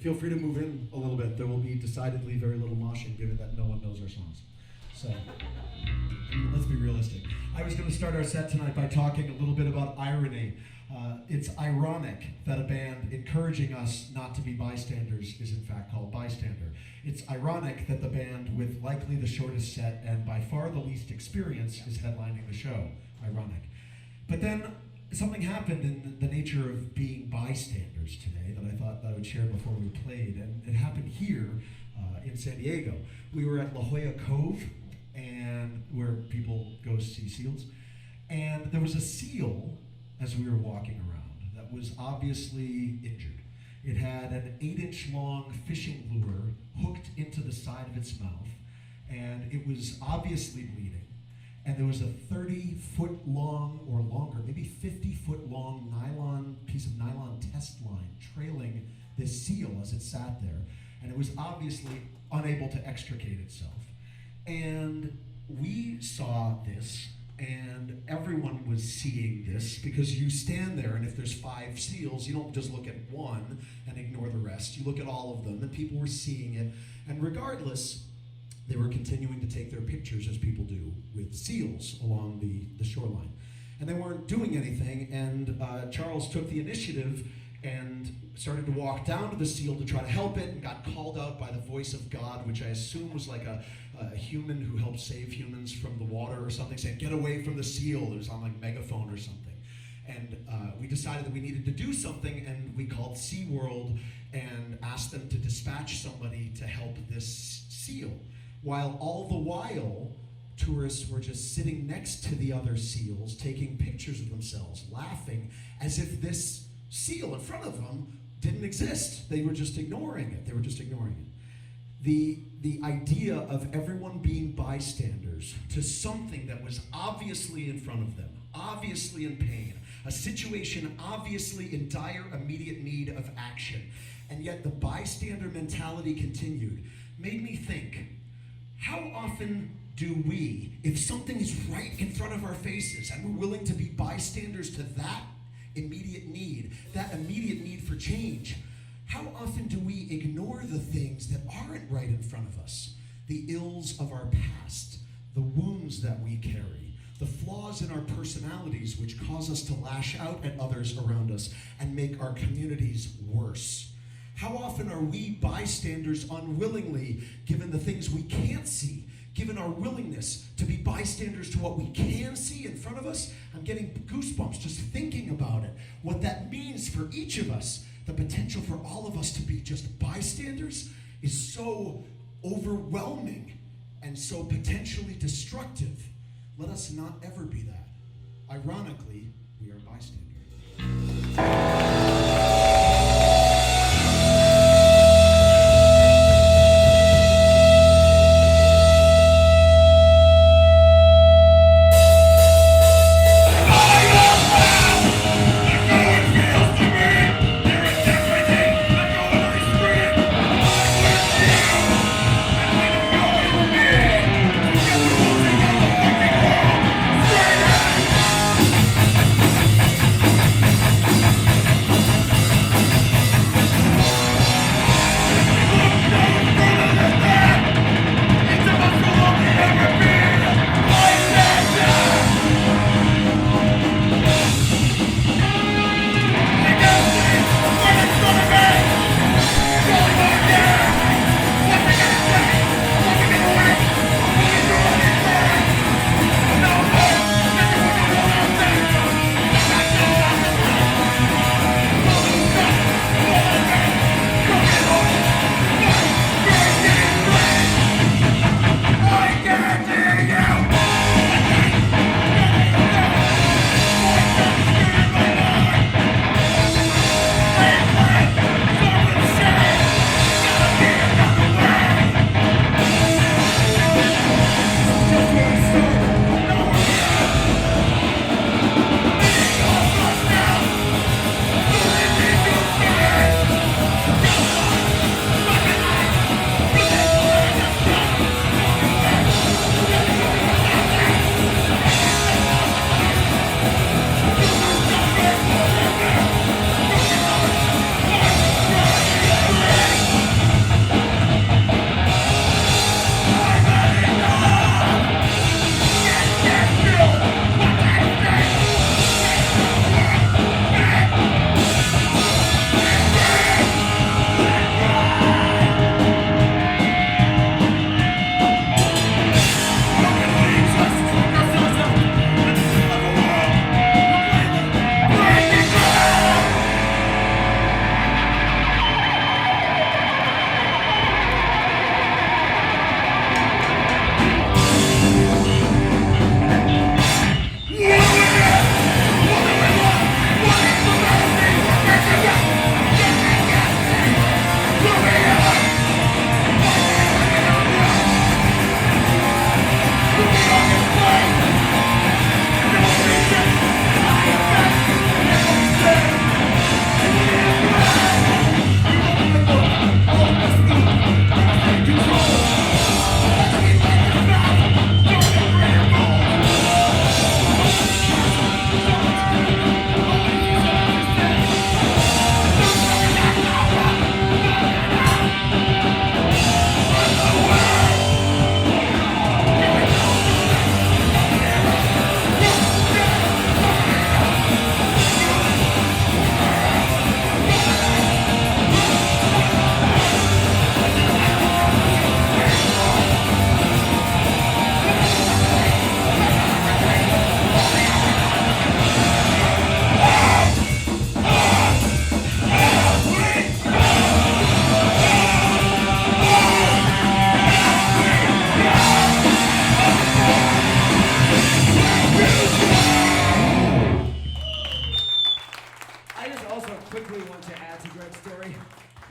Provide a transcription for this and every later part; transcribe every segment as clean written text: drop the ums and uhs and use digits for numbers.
feel free to move in a little bit. There will be decidedly very little moshing, given that no one knows our songs. So, let's be realistic. I was going to start our set tonight by talking a little bit about irony. It's ironic that a band encouraging us not to be bystanders is in fact called Bystander. It's ironic that the band with likely the shortest set and by far the least experience is headlining the show. Ironic. But then something happened in the nature of being bystanders today that I thought that I would share before we played, and it happened here in San Diego. We were at La Jolla Cove, and where people go see seals, and there was a seal as we were walking around that was obviously injured. It had an 8-inch long fishing lure hooked into the side of its mouth, and it was obviously bleeding. And there was a 30-foot long or longer, maybe 50-foot long piece of nylon test line trailing this seal as it sat there. And it was obviously unable to extricate itself. And we saw this, and everyone was seeing this, because you stand there, and if there's 5 seals, you don't just look at one and ignore the rest. You look at all of them, and people were seeing it. And regardless, they were continuing to take their pictures, as people do, with seals along the shoreline. And they weren't doing anything, and Charles took the initiative and started to walk down to the seal to try to help it, and got called out by the voice of God, which I assume was like a human who helps save humans from the water or something, saying, "Get away from the seal." It was on like megaphone or something. And we decided that we needed to do something, and we called SeaWorld and asked them to dispatch somebody to help this seal. While all the while, tourists were just sitting next to the other seals, taking pictures of themselves, laughing, as if this seal in front of them didn't exist. They were just ignoring it. The idea of everyone being bystanders to something that was obviously in front of them, obviously in pain, a situation obviously in dire immediate need of action, and yet the bystander mentality continued, made me think, how often do we, if something is right in front of our faces and we're willing to be bystanders to that immediate need for change, how often do we ignore the things that aren't right in front of us? The ills of our past, the wounds that we carry, the flaws in our personalities which cause us to lash out at others around us and make our communities worse. How often are we bystanders unwillingly, given the things we can't see, given our willingness to be bystanders to what we can see in front of us? I'm getting goosebumps just thinking about it. What that means for each of us, the potential for all of us to be just bystanders, is so overwhelming and so potentially destructive. Let us not ever be that. Ironically, we are bystanders.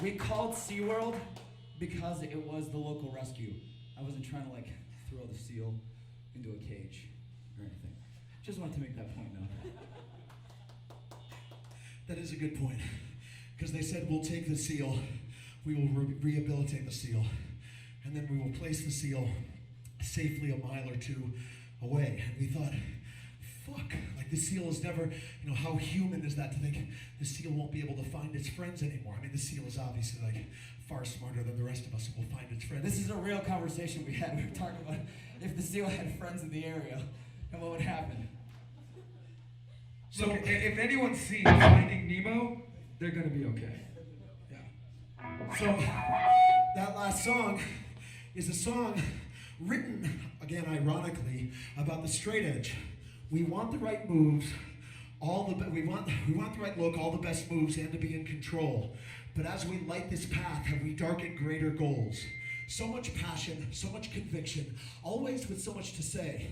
We called SeaWorld because it was the local rescue. I wasn't trying to like throw the seal into a cage or anything. Just wanted to make that point known. That is a good point. Because they said we'll take the seal, we will rehabilitate the seal, and then we will place the seal safely a mile or two away. And we thought, fuck, like the seal is never, how human is that to think the seal won't be able to find its friends anymore? I mean, the seal is obviously like far smarter than the rest of us and will find its friends. This is a real conversation we had. We were talking about if the seal had friends in the area and what would happen. So if anyone's seen Finding Nemo, they're gonna be okay. Yeah. So that last song is a song written, again ironically, about the straight edge. We want the right moves, we want the right look, all the best moves, and to be in control. But as we light this path, have we darkened greater goals? So much passion, so much conviction, always with so much to say.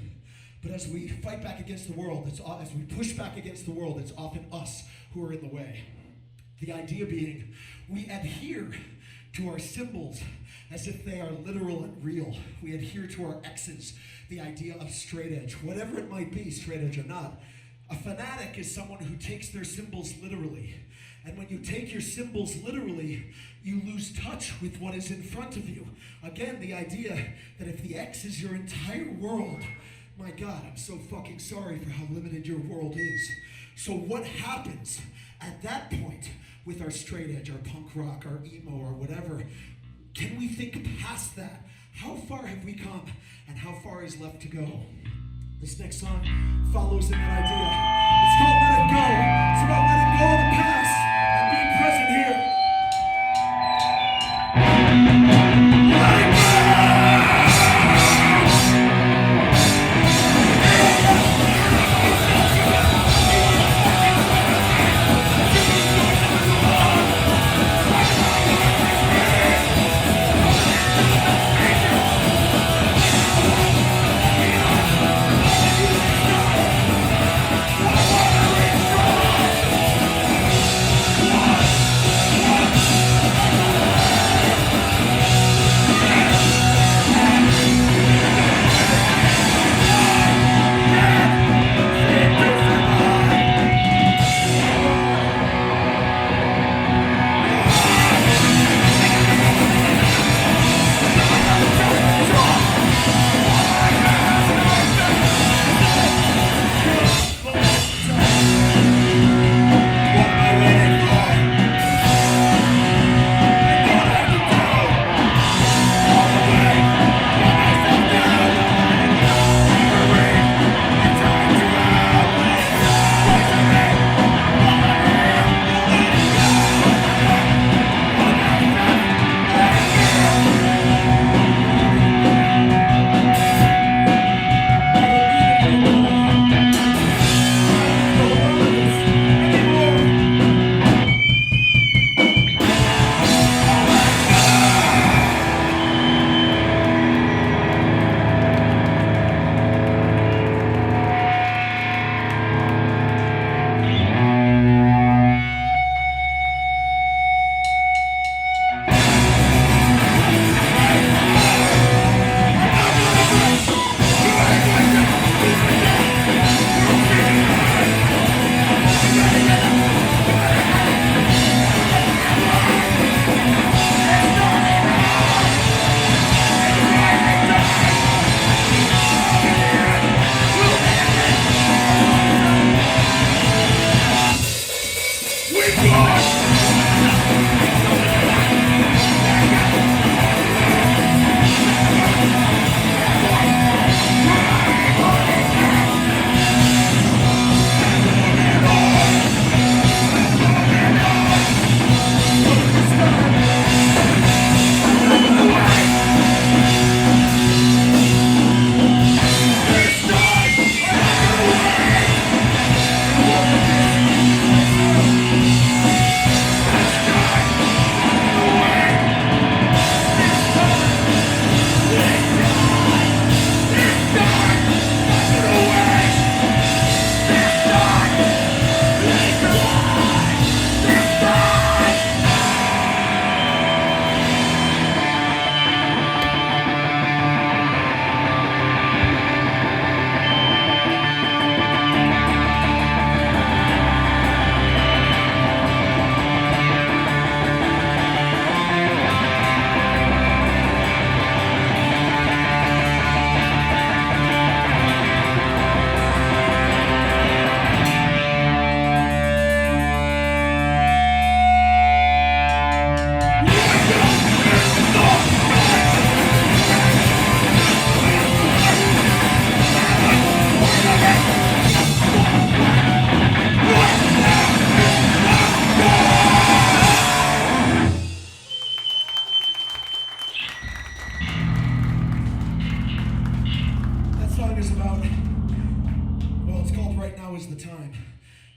But as we fight back against the world, as we push back against the world, it's often us who are in the way. The idea being, we adhere to our symbols as if they are literal and real. We adhere to our X's, the idea of straight edge, whatever it might be, straight edge or not. A fanatic is someone who takes their symbols literally. And when you take your symbols literally, you lose touch with what is in front of you. Again, the idea that if the X is your entire world, my God, I'm so fucking sorry for how limited your world is. So what happens at that point with our straight edge, our punk rock, our emo, or whatever? Can we think past that? How far have we come, and how far is left to go? This next song follows in that idea. It's called Let It Go. It's about letting go of the past and being present here. Let it go!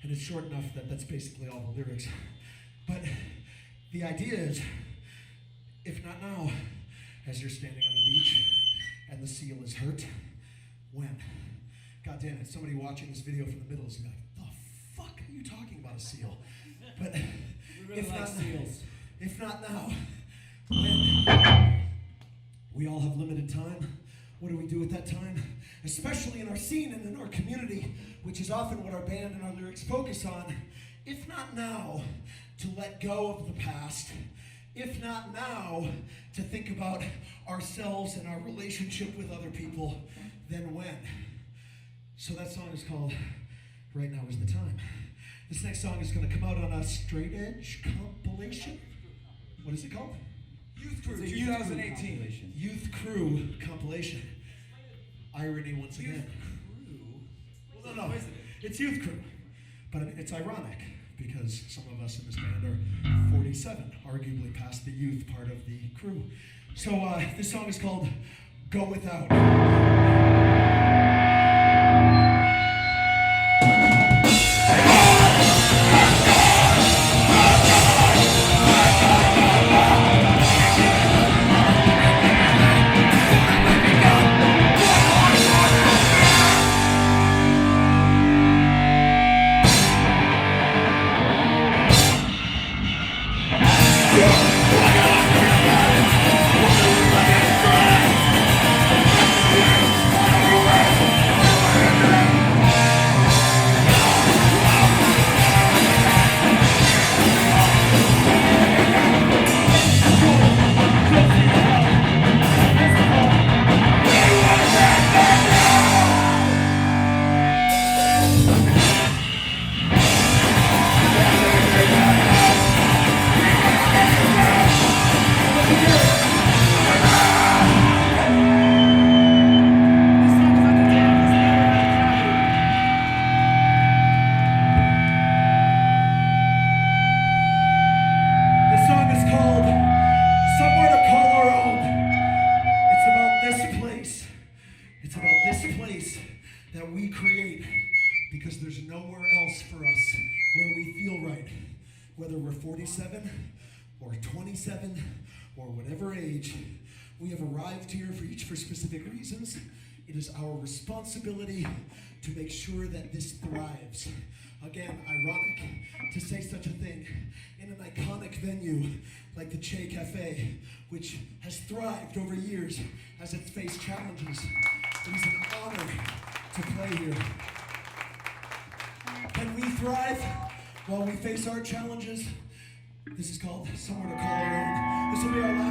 and it's short enough that that's basically all the lyrics. But the idea is, if not now, as you're standing on the beach and the seal is hurt, when? God damn it, somebody watching this video from the middle is like, the fuck are you talking about, a seal? But We really if like not, seals. if not now, when? We all have limited time. What do we do with that time? Especially in our scene and in our community, which is often what our band and our lyrics focus on. If not now, to let go of the past. If not now, to think about ourselves and our relationship with other people, then when? So that song is called Right Now Is the Time. This next song is going to come out on a Straight Edge compilation. What is it called? Youth Crew, It's a Youth Crew 2018. compilation. Youth Crew compilation. Irony once again. Well, no, it's Youth Crew. But it's ironic because some of us in this band are 47, arguably past the youth part of the crew. So this song is called Go Without. That we create because there's nowhere else for us where we feel right, whether we're 47 or 27 or whatever age. We have arrived here for specific reasons. It is our responsibility to make sure that this thrives. Again, ironic to say such a thing in an iconic venue like the Che Cafe, which has thrived over years as it's faced challenges. It is an honor to play here. Can we thrive while we face our challenges? This is called Somewhere to Call Our Own. This will be our last